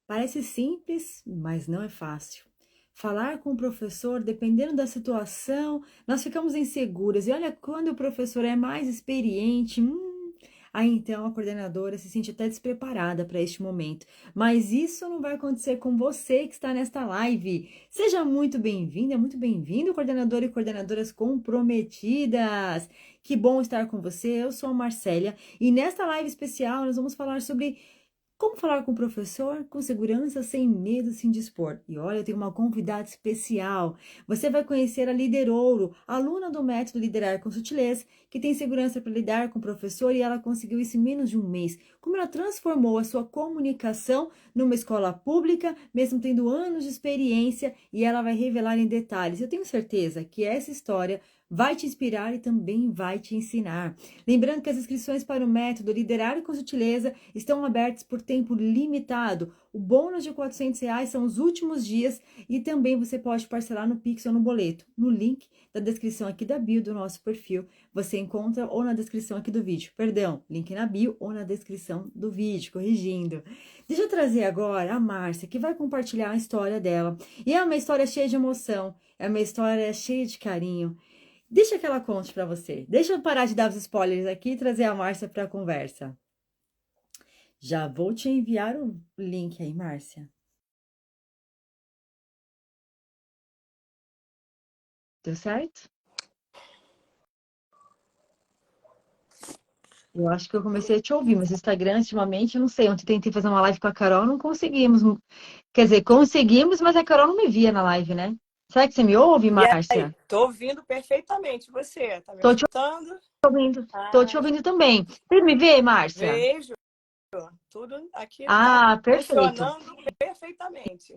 Parece simples, mas não é fácil. Falar com o professor, dependendo da situação, nós ficamos inseguras. E olha, quando o professor é mais experiente, aí então a coordenadora se sente até despreparada para este momento. Mas isso não vai acontecer com você que está nesta live. Seja muito bem-vindo, coordenador e coordenadoras comprometidas. Que bom estar com você. Eu sou a Marcélia e nesta live especial nós vamos falar sobre como falar com o professor com segurança, sem medo, sem dispor. E olha, eu tenho uma convidada especial. Você vai conhecer a Líder Ouro, aluna do método Liderar com Sutileza, que tem segurança para lidar com o professor e ela conseguiu isso em menos de um mês. Como ela transformou a sua comunicação numa escola pública, mesmo tendo anos de experiência, e ela vai revelar em detalhes. Eu tenho certeza que essa história vai te inspirar e também vai te ensinar. Lembrando que as inscrições para o método Liderar com Sutileza estão abertas por tempo limitado. O bônus de R$ 400 são os últimos dias e também você pode parcelar no Pix ou no boleto. No link da descrição aqui da bio do nosso perfil, você encontra ou na descrição aqui do vídeo. Perdão, link na bio ou na descrição do vídeo, corrigindo. Deixa eu trazer agora a Márcia, que vai compartilhar a história dela. E é uma história cheia de emoção, é uma história cheia de carinho. Deixa que ela conte para você. Deixa eu parar de dar os spoilers aqui e trazer a Márcia para a conversa. Já vou te enviar o link aí, Márcia. Deu certo? Eu acho que eu comecei a te ouvir, mas o Instagram, ultimamente, eu não sei. Ontem tentei fazer uma live com a Carol, não conseguimos. Quer dizer, conseguimos, mas a Carol não me via na live, né? Será que você me ouve, E aí, Márcia? tô ouvindo perfeitamente você. Tá me Tô te escutando? ouvindo. Tô te Ah, ouvindo também. Você me vê, Márcia? vejo. Tudo aqui tá Ah, perfeito. funcionando perfeitamente.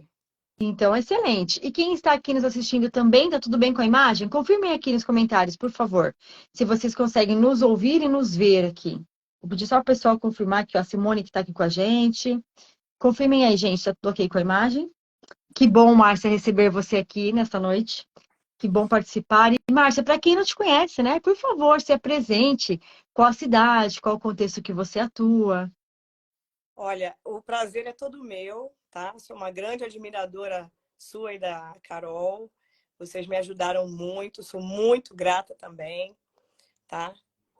Então, excelente. E quem está aqui nos assistindo também, tá tudo bem com a imagem? Confirmem aqui nos comentários, por favor, se vocês conseguem nos ouvir e nos ver aqui. Vou pedir só o pessoal confirmar aqui, ó, a Simone que está aqui com a gente. Confirmem aí, gente, tá tudo ok com a imagem? Que bom, Márcia, receber você aqui nesta noite. Que bom participar. E, Márcia, para quem não te conhece, né, por favor, se apresente. Qual a cidade, qual o contexto que você atua. Olha, o prazer é todo meu, tá? Sou uma grande admiradora sua e da Carol. Vocês me ajudaram muito, sou muito grata também, tá?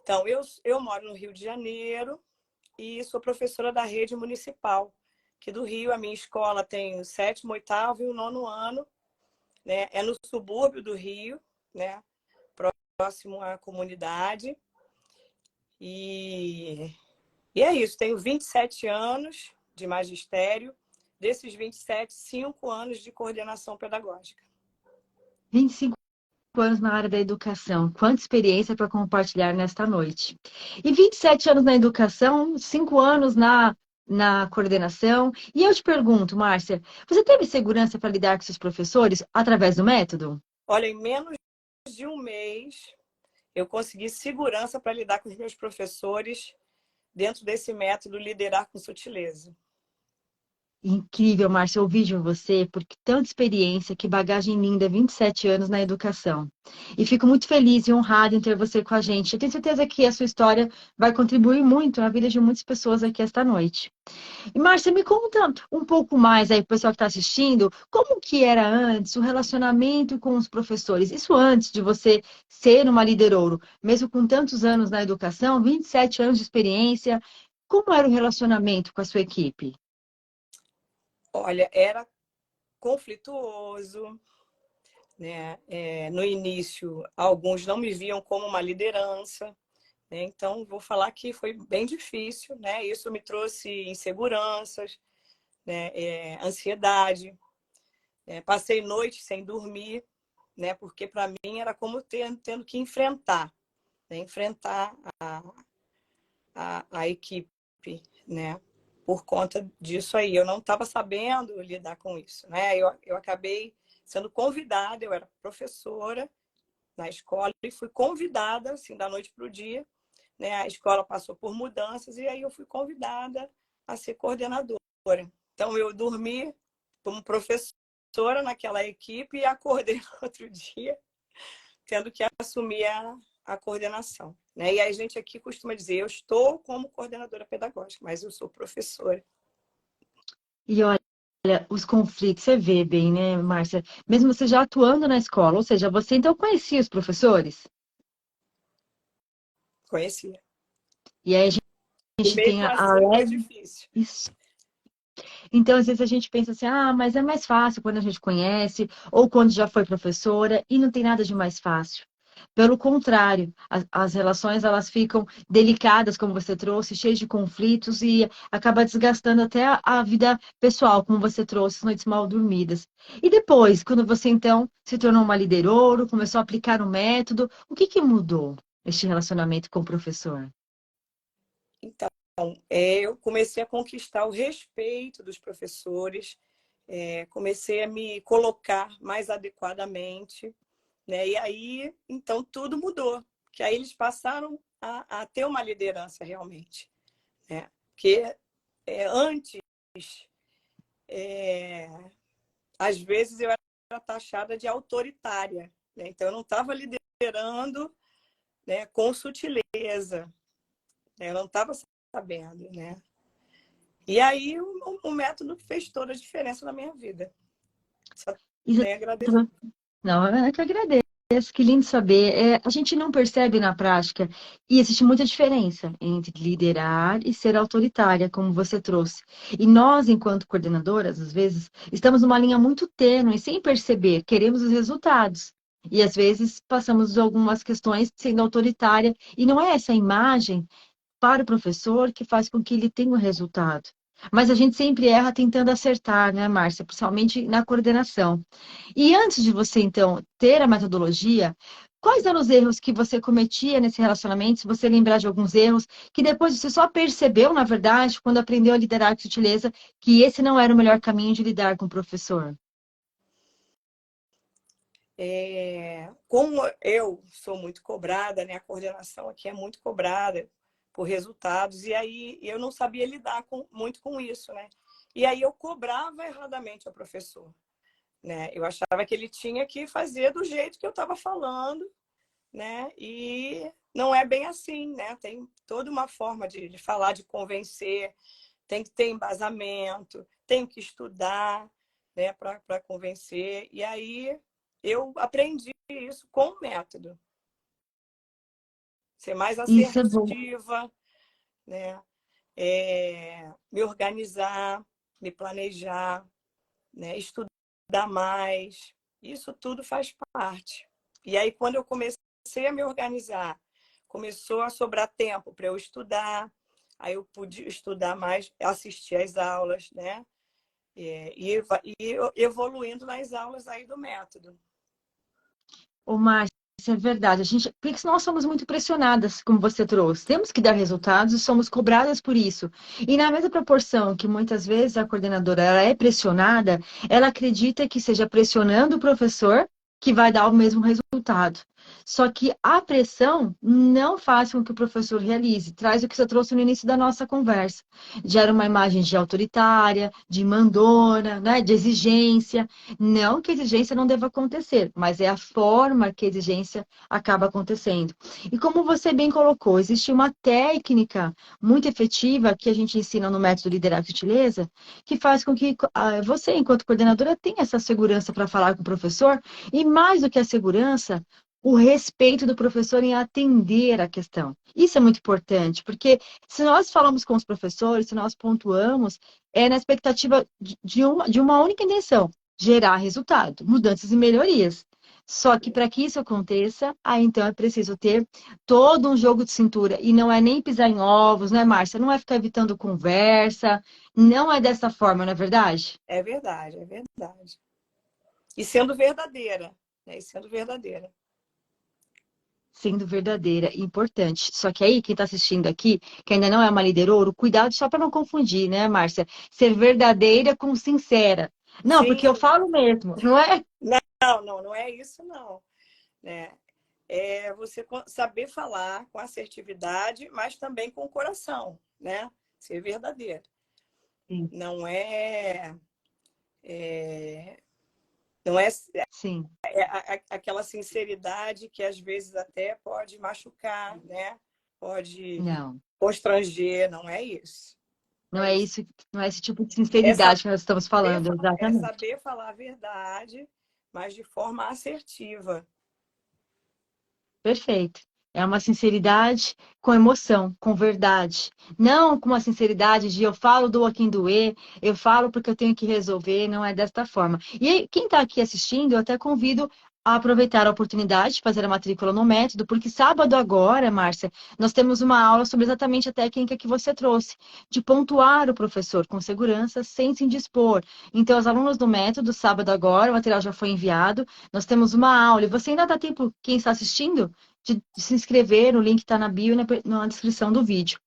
Então, eu moro no Rio de Janeiro e sou professora da rede municipal aqui do Rio. A minha escola tem o sétimo, oitavo e o nono ano, né? É no subúrbio do Rio, né? Próximo à comunidade. E, e é isso, tenho 27 anos de magistério, desses 27, 5 anos de coordenação pedagógica. 25 anos na área da educação. Quanta experiência para compartilhar nesta noite. E 27 anos na educação, 5 anos na coordenação. E eu te pergunto, Márcia, você teve segurança para lidar com seus professores através do método? Olha, em menos de um mês, eu consegui segurança para lidar com os meus professores dentro desse método Liderar com Sutileza. Incrível, Márcia, ouvir de você, porque tanta experiência, que bagagem linda, 27 anos na educação. E fico muito feliz e honrada em ter você com a gente. Eu tenho certeza que a sua história vai contribuir muito na vida de muitas pessoas aqui esta noite. E, Márcia, me conta um pouco mais aí, pro pessoal que está assistindo, como que era antes o relacionamento com os professores? Isso antes de você ser uma líder ouro, mesmo com tantos anos na educação, 27 anos de experiência, como era o relacionamento com a sua equipe? Olha, era conflituoso, né? No início, alguns não me viam como uma liderança, né? Então, vou falar que foi bem difícil, né? Isso me trouxe inseguranças, né? Ansiedade, né? Passei noites sem dormir, né? Porque para mim era como tendo que enfrentar, né? Enfrentar a equipe, né? Por conta disso aí. Eu não estava sabendo lidar com isso, né? Eu acabei sendo convidada, eu era professora na escola e fui convidada, assim, da noite para o dia, né? A escola passou por mudanças e aí eu fui convidada a ser coordenadora. Então, eu dormi como professora naquela equipe e acordei no outro dia tendo que assumir a coordenação, né? E a gente aqui costuma dizer, eu estou como coordenadora pedagógica, mas eu sou professora. E olha, os conflitos, você vê bem, né, Márcia? Mesmo você já atuando na escola, ou seja, você então conhecia os professores? Conhecia. E aí a E gente tem mesmo a assim foi leve. difícil. Isso. Então, às vezes a gente pensa assim, ah, mas é mais fácil quando a gente conhece, ou quando já foi professora, e não tem nada de mais fácil. Pelo contrário, as relações elas ficam delicadas, como você trouxe, cheias de conflitos e acaba desgastando até a vida pessoal, como você trouxe, as noites mal dormidas. E depois, quando você então se tornou uma líder ouro, começou a aplicar o método, o que que mudou este relacionamento com o professor? Então, eu comecei a conquistar o respeito dos professores, comecei a me colocar mais adequadamente, né? E aí, então, tudo mudou. Que aí eles passaram a ter uma liderança realmente, né? Porque antes, é, às vezes, eu era taxada de autoritária, né? Então, eu não estava liderando, né, com sutileza, né? Eu não estava sabendo, né? E aí o método fez toda a diferença na minha vida. Só tenho a agradecer. Não, é que eu agradeço. Que lindo saber. A gente não percebe na prática, e existe muita diferença entre liderar e ser autoritária, como você trouxe. E nós, enquanto coordenadoras, às vezes, estamos numa linha muito tênue, sem perceber, queremos os resultados. E às vezes passamos algumas questões sendo autoritária, e não é essa imagem para o professor que faz com que ele tenha o resultado. Mas a gente sempre erra tentando acertar, né, Márcia? Principalmente na coordenação. E antes de você, então, ter a metodologia, quais eram os erros que você cometia nesse relacionamento? Se você lembrar de alguns erros que depois você só percebeu, na verdade, quando aprendeu a liderar com sutileza, que esse não era o melhor caminho de lidar com o professor. Como eu sou muito cobrada, né? A coordenação aqui é muito cobrada por resultados, e aí eu não sabia lidar muito com isso, né? E aí eu cobrava erradamente o professor, né? Eu achava que ele tinha que fazer do jeito que eu estava falando, né? E não é bem assim, né? Tem toda uma forma de falar, de convencer, tem que ter embasamento, tenho que estudar, né, para convencer. E aí eu aprendi isso com o método. Ser mais Isso é bom. assertiva, né? Me organizar, me planejar, né? Estudar mais. Isso tudo faz parte. E aí, quando eu comecei a me organizar, começou a sobrar tempo para eu estudar, aí eu pude estudar mais, assistir às aulas, né? E evoluindo nas aulas aí do método. Ô, Márcia, isso é verdade. Porque nós somos muito pressionadas, como você trouxe. Temos que dar resultados e somos cobradas por isso. E na mesma proporção que muitas vezes a coordenadora ela é pressionada, ela acredita que seja pressionando o professor que vai dar o mesmo resultado. Só que a pressão não faz com que o professor realize. Traz o que você trouxe no início da nossa conversa. Gera uma imagem de autoritária, de mandona, né, de exigência. Não que a exigência não deva acontecer, mas é a forma que a exigência acaba acontecendo. E como você bem colocou, existe uma técnica muito efetiva que a gente ensina no método Liderar com Sutileza, que faz com que você, enquanto coordenadora, tenha essa segurança para falar com o professor, e mais do que a segurança, o respeito do professor em atender a questão. Isso é muito importante, porque se nós falamos com os professores, se nós pontuamos, é na expectativa de uma única intenção, gerar resultado, mudanças e melhorias. Só que para que isso aconteça, aí então é preciso ter todo um jogo de cintura. E não é nem pisar em ovos, né, Márcia? Não é ficar evitando conversa. Não é dessa forma, não é verdade? É verdade, é verdade. E sendo verdadeira, né? E sendo verdadeira. Sendo verdadeira e importante. Só que aí, quem está assistindo aqui, que ainda não é uma líder ouro, cuidado só para não confundir, né, Márcia? Ser verdadeira com sincera. Não, porque eu Sim, falo mesmo, não é? não é isso não, né? É você saber falar com assertividade, mas também com o coração, né? Ser verdadeiro. Sim, Não é, é não é, sim. aquela sinceridade que às vezes até pode machucar, né? Pode Não. constranger, não é isso. Não É é isso. isso, não é esse tipo de É sinceridade que nós estamos falando, é exatamente. saber falar a verdade, mas de forma assertiva. Perfeito. É uma sinceridade com emoção, com verdade. Não com uma sinceridade de eu falo do a quem doer, eu falo porque eu tenho que resolver, não é desta forma. E aí, quem está aqui assistindo, eu até convido a aproveitar a oportunidade de fazer a matrícula no método, porque sábado agora, Márcia, nós temos uma aula sobre exatamente a técnica que você trouxe, de pontuar o professor com segurança, sem se indispor. Então, os alunos do método, sábado agora, o material já foi enviado, nós temos uma aula, e você ainda dá tempo, quem está assistindo, de se inscrever, o link está na bio e na descrição do vídeo.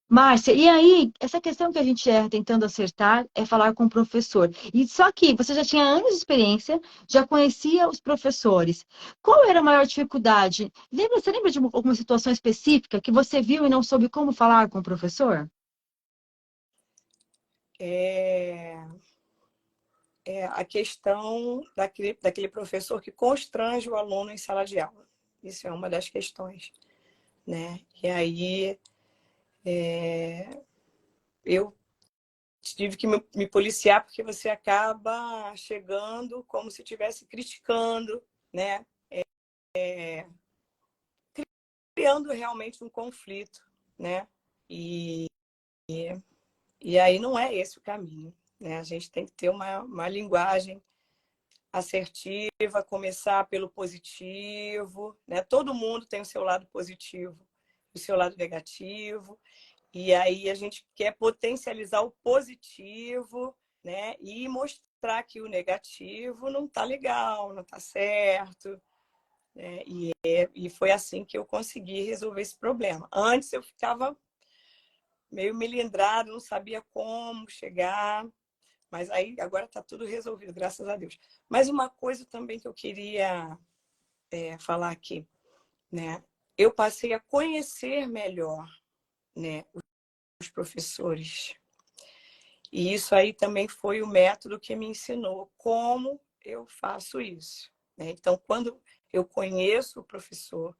Márcia, e aí, essa questão que a gente é tentando acertar é falar com o professor. E só que você já tinha anos de experiência, já conhecia os professores. Qual era a maior dificuldade? Você lembra de alguma situação específica que você viu e não soube como falar com o professor? É, é a questão daquele professor que constrange o aluno em sala de aula. Isso é uma das questões, né? E aí eu tive que me policiar porque você acaba chegando como se estivesse criticando, né? Criando realmente um conflito, né? E, e aí não é esse o caminho, né? A gente tem que ter uma linguagem assertiva, começar pelo positivo, né? Todo mundo tem o seu lado positivo, o seu lado negativo, e aí a gente quer potencializar o positivo, né? E mostrar que o negativo não está legal, não está certo, né? E foi assim que eu consegui resolver esse problema. Antes eu ficava meio melindrado, não sabia como chegar, mas aí agora está tudo resolvido, graças a Deus. Mas uma coisa também que eu queria falar aqui, né? Eu passei a conhecer melhor, né, os professores. E isso aí também foi o método que me ensinou como eu faço isso, né? Então, quando eu conheço o professor,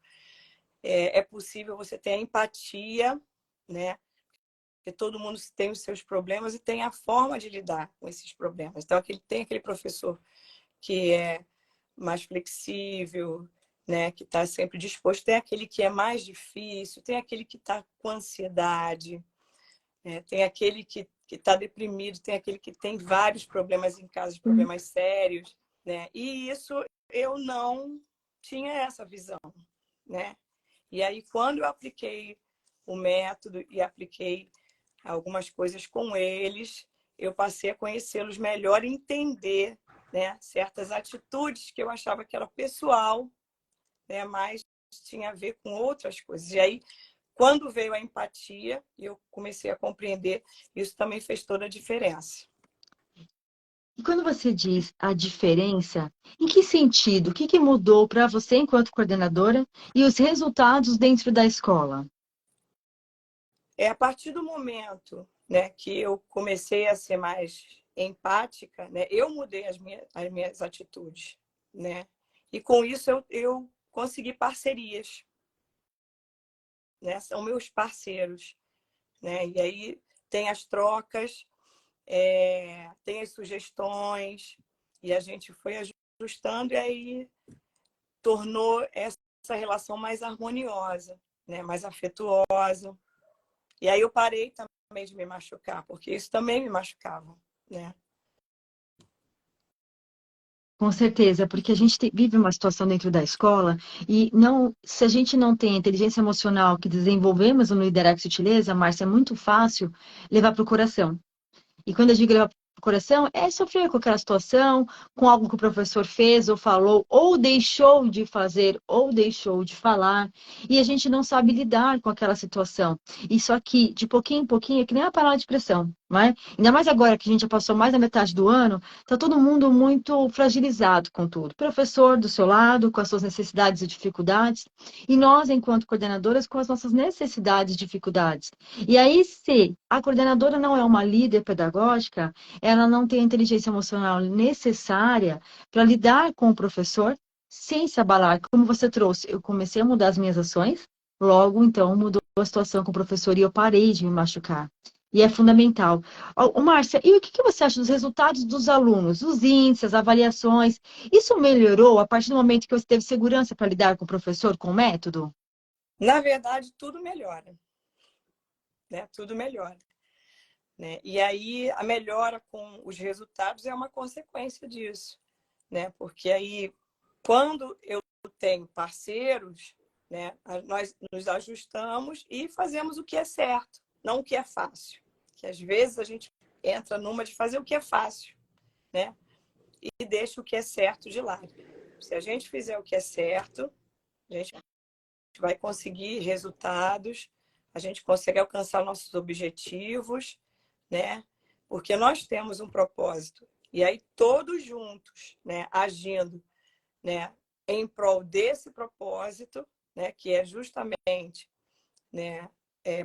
é possível você ter a empatia, né? Porque todo mundo tem os seus problemas e tem a forma de lidar com esses problemas. Então, tem aquele professor que é mais flexível, né, que está sempre disposto, tem aquele que é mais difícil, tem aquele que está com ansiedade, né, tem aquele que está deprimido, tem aquele que tem vários problemas em casa, problemas sérios, né? E isso eu não tinha essa visão, né? E aí, quando eu apliquei o método e apliquei algumas coisas com eles, eu passei a conhecê-los melhor e entender, né, certas atitudes que eu achava que era pessoal, né, mas tinha a ver com outras coisas. E aí, quando veio a empatia, eu comecei a compreender, isso também fez toda a diferença. E quando você diz a diferença, em que sentido? O que que mudou para você enquanto coordenadora e os resultados dentro da escola? É a partir do momento, né, que eu comecei a ser mais empática, né, eu mudei as minhas atitudes, né? E com isso eu consegui parcerias, né? São meus parceiros, né? E aí tem as trocas, tem as sugestões, e a gente foi ajustando e aí tornou essa relação mais harmoniosa, né? Mais afetuosa. E aí eu parei também de me machucar, porque isso também me machucava, né? Com certeza, porque a gente vive uma situação dentro da escola e não, se a gente não tem a inteligência emocional que desenvolvemos no Liderar Sutileza, Márcia, é muito fácil levar para o coração. E quando eu digo levar para o coração, é sofrer com aquela situação, com algo que o professor fez ou falou, ou deixou de fazer, ou deixou de falar, e a gente não sabe lidar com aquela situação. Isso aqui, de pouquinho em pouquinho, é que nem a panela de pressão, não é? Ainda mais agora que a gente já passou mais da metade do ano, está todo mundo muito fragilizado com tudo. Professor do seu lado, com as suas necessidades e dificuldades, e nós, enquanto coordenadoras, com as nossas necessidades e dificuldades. E aí, se a coordenadora não é uma líder pedagógica, ela não tem a inteligência emocional necessária para lidar com o professor sem se abalar. Como você trouxe, eu comecei a mudar as minhas ações, logo então mudou a situação com o professor e eu parei de me machucar. E é fundamental. Ô, Márcia, e o que você acha dos resultados dos alunos, os índices, as avaliações? Isso melhorou a partir do momento que você teve segurança para lidar com o professor, com o método? Na verdade, tudo melhora, né? Tudo melhora, né? E aí a melhora com os resultados é uma consequência disso, né? Porque aí quando eu tenho parceiros, né, nós nos ajustamos e fazemos o que é certo, não o que é fácil. Que às vezes a gente entra numa de fazer o que é fácil, né? E deixa o que é certo de lado. Se a gente fizer o que é certo, a gente vai conseguir resultados, a gente consegue alcançar nossos objetivos, né? Porque nós temos um propósito. E aí todos juntos, né, agindo, né, em prol desse propósito, né, que é justamente, né,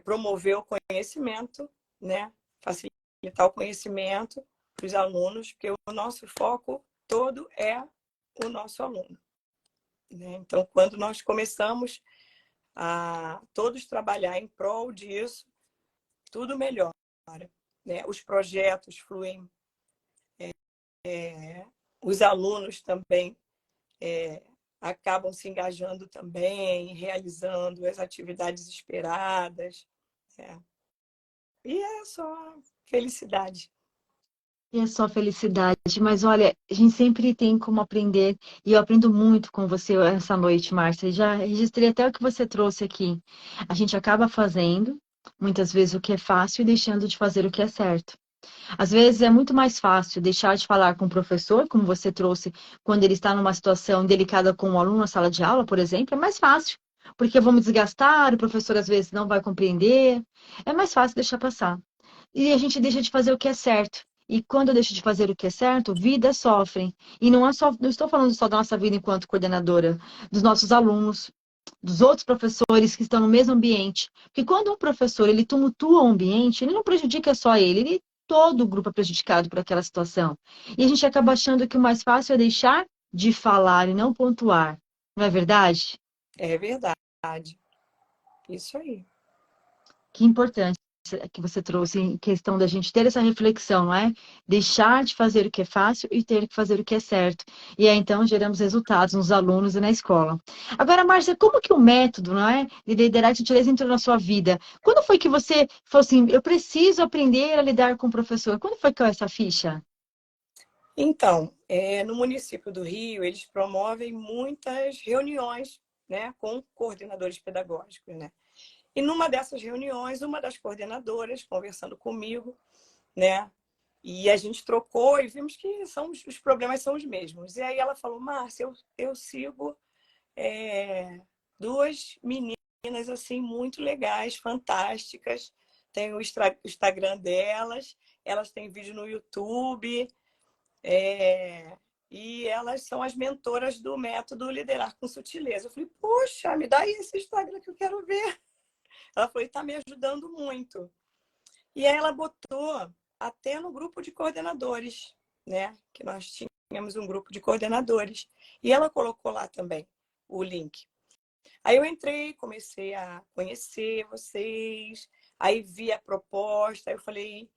promover o conhecimento, né, facilitar o conhecimento para os alunos, porque o nosso foco todo é o nosso aluno, né? Então, quando nós começamos a todos trabalhar em prol disso, tudo melhora, né? Os projetos fluem, os alunos também acabam se engajando também, realizando as atividades esperadas. É. E é só felicidade. E é só felicidade. Mas olha, a gente sempre tem como aprender, e eu aprendo muito com você essa noite, Márcia. Já registrei até o que você trouxe aqui. A gente acaba fazendo, muitas vezes, o que é fácil e deixando de fazer o que é certo. Às vezes é muito mais fácil deixar de falar com o professor, como você trouxe, quando ele está numa situação delicada com um aluno na sala de aula, por exemplo, é mais fácil. Porque vamos desgastar, o professor às vezes não vai compreender. É mais fácil deixar passar. E a gente deixa de fazer o que é certo. E quando eu deixo de fazer o que é certo, vidas sofrem. E não é só, não estou falando só da nossa vida enquanto coordenadora, dos nossos alunos, dos outros professores que estão no mesmo ambiente. Porque quando um professor ele tumultua o ambiente, ele não prejudica só ele, todo o grupo é prejudicado por aquela situação. E a gente acaba achando que o mais fácil é deixar de falar e não pontuar. Não é verdade? É verdade. Isso aí. Que importante que você trouxe em questão da gente ter essa reflexão, não é? Deixar de fazer o que é fácil e ter que fazer o que é certo. E aí, então, geramos resultados nos alunos e na escola. Agora, Márcia, como que o método, não é? De liderar e gentileza entrou na sua vida? Quando foi que você falou assim, eu preciso aprender a lidar com o professor? Quando foi que caiu essa ficha? Então, no município do Rio, eles promovem muitas reuniões, né, com coordenadores pedagógicos, né? E numa dessas reuniões, uma das coordenadoras, conversando comigo, né, e a gente trocou e vimos que os problemas são os mesmos. E aí ela falou, Márcia, eu sigo duas meninas assim muito legais, fantásticas. Tem o Instagram delas, elas têm vídeo no YouTube, e elas são as mentoras do método Liderar com Sutileza. Eu falei, poxa, me dá aí esse Instagram que eu quero ver. Ela falou, está me ajudando muito. E aí ela botou até no grupo de coordenadores, né? Que nós tínhamos um grupo de coordenadores. E ela colocou lá também o link. Aí eu entrei, comecei a conhecer vocês, aí vi a proposta, aí eu falei,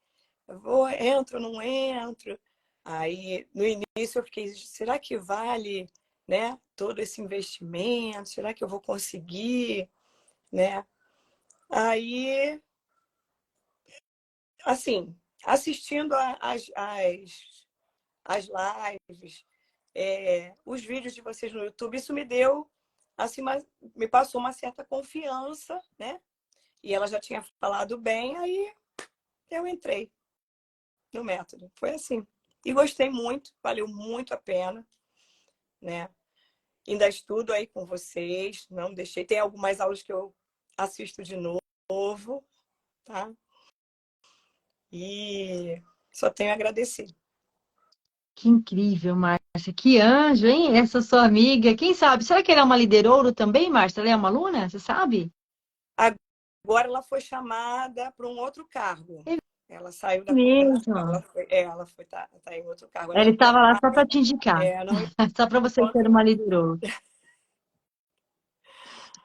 entro, não entro. Aí no início eu fiquei, será que vale, né, todo esse investimento? Será que eu vou conseguir, né? Aí, assim, assistindo as lives, os vídeos de vocês no YouTube, isso me deu, assim, me passou uma certa confiança, né? E ela já tinha falado bem, aí eu entrei no método. Foi assim. E gostei muito, valeu muito a pena, né? Ainda estudo aí com vocês, não deixei. Tem algumas aulas que eu assisto de novo, tá? E só tenho a agradecer. Que incrível, Márcia. Que anjo, hein? Essa sua amiga. Quem sabe? Será que ela é uma liderouro também, Márcia? Ela é uma aluna? Você sabe? Agora ela foi chamada para um outro cargo. É Ela saiu da coordenação, mesmo. ela foi tá em outro cargo. Ela Ela não estava lá só para mais, te indicar. não Só para você enquanto ser uma liderouro.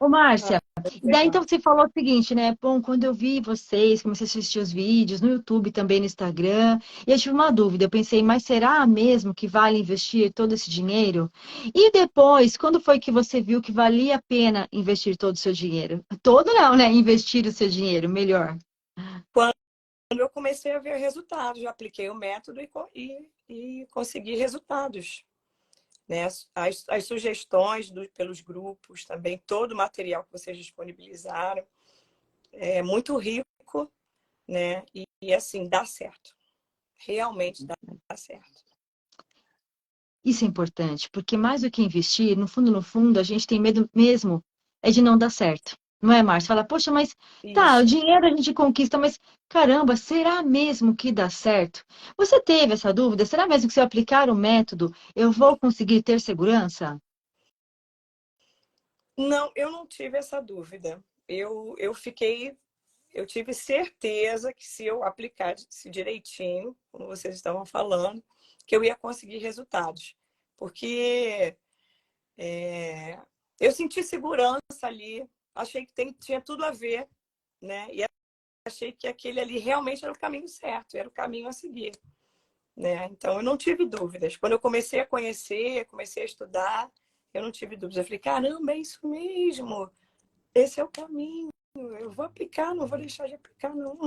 Ô, Márcia, Ah, e daí então legal. você falou o seguinte, né? Bom, quando eu vi vocês, comecei a assistir os vídeos no YouTube, também no Instagram, e eu tive uma dúvida. Eu pensei, mas será mesmo que vale investir todo esse dinheiro? E depois, quando foi que você viu que valia a pena investir todo o seu dinheiro? Todo não, né? Investir o seu dinheiro, melhor. Quando eu comecei a ver resultados, eu apliquei o método e consegui resultados. Né? As sugestões pelos grupos também, todo o material que vocês disponibilizaram é muito rico, né? E assim, dá certo. Realmente dá certo. Isso é importante, porque mais do que investir, no fundo, a gente tem medo mesmo é de não dar certo. Não é, Márcia? Fala, poxa, mas tá, o Isso. dinheiro a gente conquista, mas caramba, será mesmo que dá certo? Você teve essa dúvida? Será mesmo que se eu aplicar o método, eu vou conseguir ter segurança? Não, eu não tive essa dúvida. Eu tive certeza que se eu aplicasse direitinho, como vocês estavam falando, que eu ia conseguir resultados. Porque eu senti segurança ali, achei que tinha tudo a ver, né? E achei que aquele ali realmente era o caminho certo, era o caminho a seguir, né? Então eu não tive dúvidas. Quando eu comecei a conhecer, comecei a estudar, eu não tive dúvidas. Eu falei, caramba, é isso mesmo, esse é o caminho. Eu vou aplicar, não vou deixar de aplicar, não.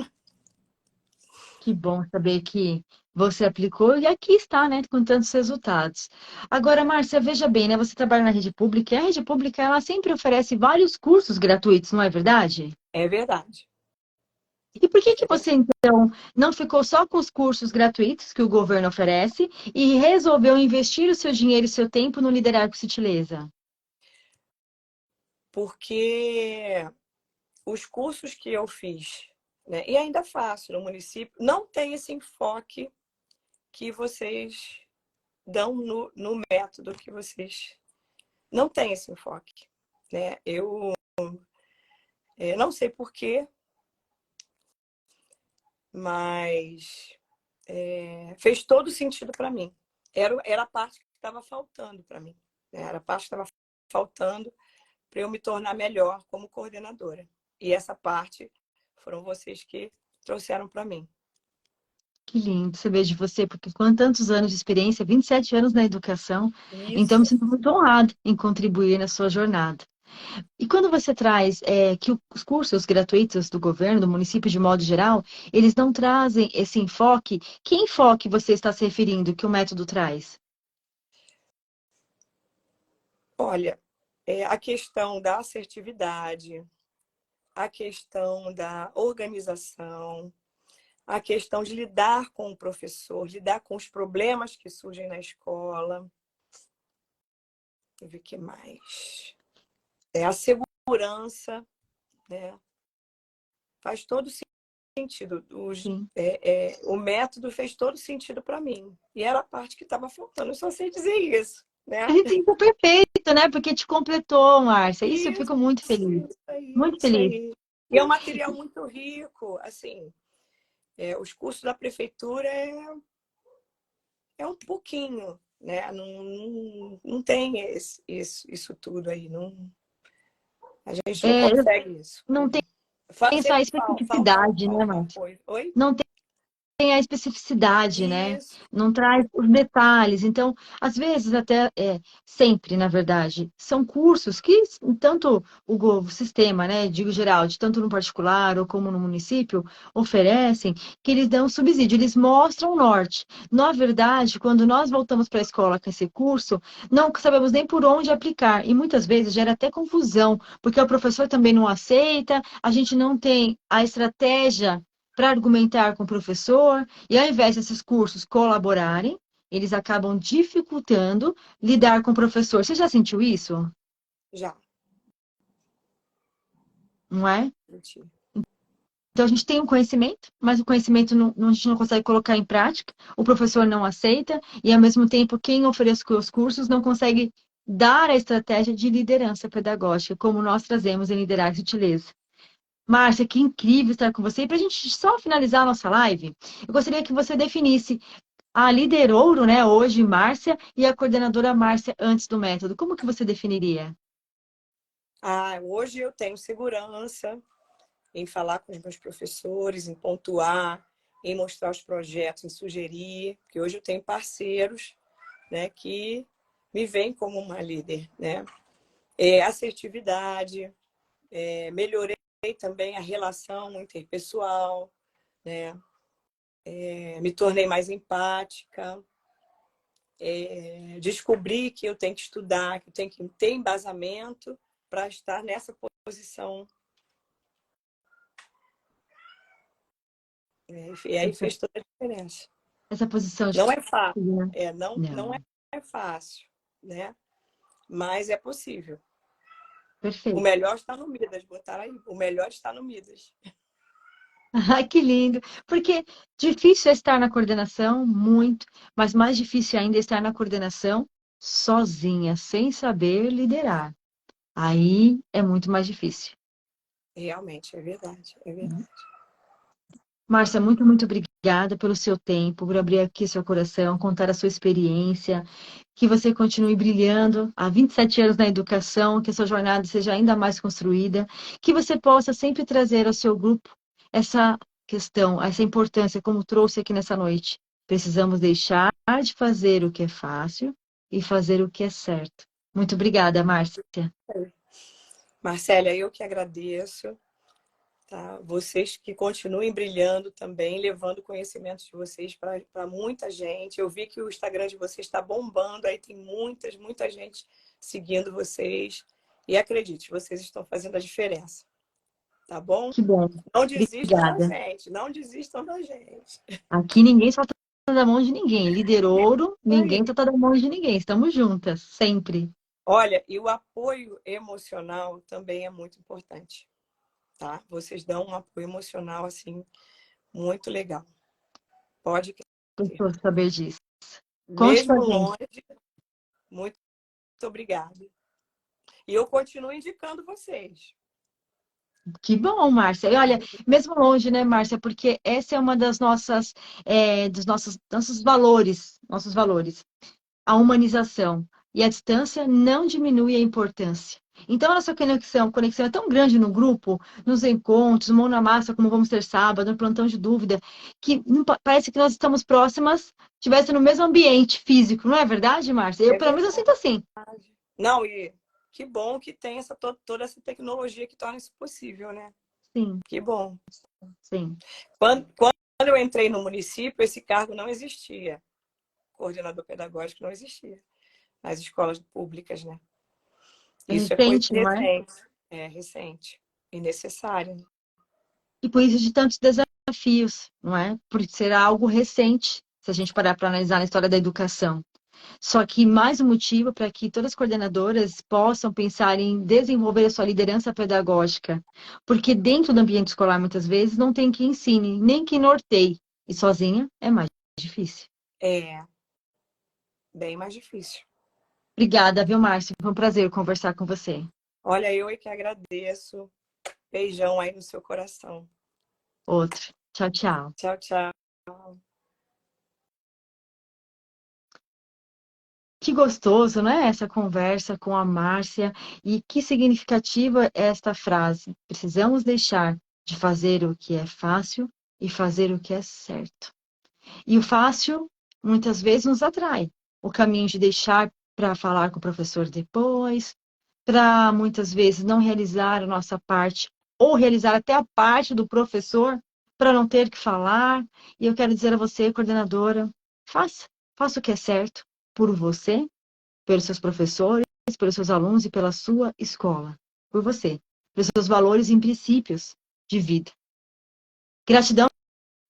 Que bom saber que você aplicou e aqui está, né, com tantos resultados. Agora, Márcia, veja bem, né, você trabalha na rede pública e a rede pública, ela sempre oferece vários cursos gratuitos, não é verdade? É verdade. E por que que É você, verdade. então, não ficou só com os cursos gratuitos que o governo oferece e resolveu investir o seu dinheiro e o seu tempo no Liderar com Sutileza? Porque os cursos que eu fiz, né, e ainda faço no município, não tem esse enfoque que vocês dão no método que vocês. Não tem esse enfoque. Né? Eu não sei porquê, mas fez todo sentido para mim. Era a parte que estava faltando para mim. Né? Era a parte que estava faltando para eu me tornar melhor como coordenadora. E essa parte foram vocês que trouxeram para mim. Que lindo saber de você, porque com tantos anos de experiência, 27 anos na educação, então me Isso. sinto muito honrada em contribuir na sua jornada. E quando você traz que os cursos gratuitos do governo, do município de modo geral, eles não trazem esse enfoque, que enfoque você está se referindo que o método traz? Olha, a questão da assertividade, a questão da organização, a questão de lidar com o professor, lidar com os problemas que surgem na escola. Deixa eu ver o que mais. A segurança, né? Faz todo sentido. Sim. O método fez todo sentido para mim. E era a parte que estava faltando. Eu só sei dizer isso, né? Isso é perfeito, né? Porque te completou, Márcia. Isso eu Isso, fico muito feliz. isso aí, Muito isso feliz. aí. E é um material muito rico, assim. Os cursos da prefeitura é um pouquinho, né? Não tem isso tudo aí. Não, a gente não É, consegue isso. não tem essa Sempre falta especificidade, né, alguma Márcia? coisa. Oi? Não tem a especificidade, né? Isso. Não traz os detalhes. Então, às vezes, até sempre, na verdade, são cursos que tanto o sistema, né, digo geral, de tanto no particular ou como no município, oferecem, que eles dão subsídio, eles mostram o norte. Na verdade, quando nós voltamos para a escola com esse curso, não sabemos nem por onde aplicar. E muitas vezes gera até confusão, porque o professor também não aceita, a gente não tem a estratégia para argumentar com o professor, e ao invés desses cursos colaborarem, eles acabam dificultando lidar com o professor. Você já sentiu isso? Já. Não é? Mentira. Então a gente tem um conhecimento, mas o conhecimento a gente não consegue colocar em prática, o professor não aceita, e ao mesmo tempo quem oferece os cursos não consegue dar a estratégia de liderança pedagógica, como nós trazemos em Liderar e Sutileza. Márcia, que incrível estar com você. E para a gente só finalizar a nossa live, eu gostaria que você definisse a liderouro, né, hoje, Márcia, e a coordenadora Márcia antes do método. Como que você definiria? Hoje eu tenho segurança em falar com os meus professores, em pontuar, em mostrar os projetos, em sugerir, porque hoje eu tenho parceiros, né, que me veem como uma líder, né? Assertividade, melhorei também a relação interpessoal, né? Me tornei mais empática, descobri que eu tenho que estudar, que eu tenho que ter embasamento para estar nessa posição. E aí fez toda a diferença. Essa posição de... Não é fácil, Né? não Não, é fácil, né? Mas é possível. O perfeito. melhor está no Midas, botaram aí. O melhor está no Midas. Ai, que lindo. Porque difícil é estar na coordenação, muito, mas mais difícil ainda é estar na coordenação sozinha, sem saber liderar. Aí é muito mais difícil. Realmente, é verdade, é verdade. Márcia, muito, muito obrigada pelo seu tempo, por abrir aqui seu coração, contar a sua experiência, que você continue brilhando há 27 anos na educação, que a sua jornada seja ainda mais construída, que você possa sempre trazer ao seu grupo essa questão, essa importância, como trouxe aqui nessa noite. Precisamos deixar de fazer o que é fácil e fazer o que é certo. Muito obrigada, Márcia. Marcélia, eu que agradeço. Tá? Vocês que continuem brilhando também, levando conhecimentos de vocês para muita gente. Eu vi que o Instagram de vocês está bombando, aí tem muita gente seguindo vocês. E acredite, vocês estão fazendo a diferença. Tá bom? Que bom. Não desistam da Obrigada. gente, não desistam da gente. Aqui ninguém solta da mão de ninguém. Líder ouro, ninguém Aí. solta da mão de ninguém. Estamos juntas, sempre. Olha, e o apoio emocional também é muito importante, tá? Vocês dão um apoio emocional, assim, muito legal. Pode crer. Preciso saber disso. Conte com Mesmo a gente. longe, muito obrigada. E eu continuo indicando vocês. Que bom, Márcia. E olha, mesmo longe, né, Márcia? Porque essa é uma das nossas, dos nossos valores, nossos valores. A humanização. E a distância não diminui a importância. Então, a nossa conexão é tão grande no grupo, nos encontros, mão na massa, como vamos ter sábado, no plantão de dúvida, que parece que nós estamos próximas, estivesse no mesmo ambiente físico, não é verdade, Márcia? Eu, É pelo menos, eu sinto verdade. assim. Não, e que bom que tem toda essa tecnologia que torna isso possível, né? Sim, Que bom. sim. Quando eu entrei no município, esse cargo não existia. Coordenador pedagógico não existia nas escolas públicas, né? É Isso é coisa recente, não é? recente. É recente e necessária. E por isso de tantos desafios, não é? Por ser algo recente, se a gente parar para analisar na história da educação. Só que mais um motivo para que todas as coordenadoras possam pensar em desenvolver a sua liderança pedagógica. Porque dentro do ambiente escolar, muitas vezes, não tem quem ensine, nem quem norteie. E sozinha é mais difícil. É bem mais difícil. Obrigada, viu, Márcio? Foi um prazer conversar com você. Olha, eu é que agradeço. Beijão aí no seu coração. Outro. Tchau, tchau. Tchau, tchau. Que gostoso, né? Essa conversa com a Márcia. E que significativa é esta frase. Precisamos deixar de fazer o que é fácil e fazer o que é certo. E o fácil, muitas vezes, nos atrai. O caminho de deixar para falar com o professor depois, para muitas vezes não realizar a nossa parte, ou realizar até a parte do professor, para não ter que falar. E eu quero dizer a você, coordenadora, faça o que é certo por você, pelos seus professores, pelos seus alunos e pela sua escola. Por você, pelos seus valores e princípios de vida. Gratidão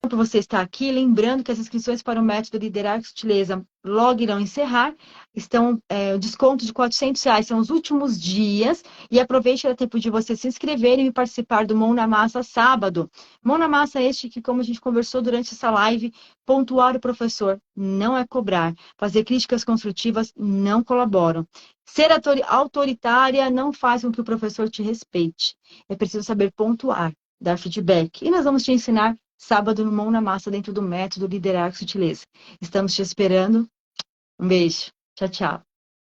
por você estar aqui, lembrando que as inscrições para o método Liderar com Sutileza logo irão encerrar, estão o desconto de R$ 400, são os últimos dias, e aproveite o tempo de você se inscrever e participar do Mão na Massa sábado. Mão na Massa este que, como a gente conversou durante essa live, pontuar o professor não é cobrar, fazer críticas construtivas não colaboram. Ser autoritária não faz com que o professor te respeite. É preciso saber pontuar, dar feedback. E nós vamos te ensinar sábado no Mão na Massa dentro do método Liderar com Sutileza. Estamos te esperando. Um beijo. Tchau, tchau.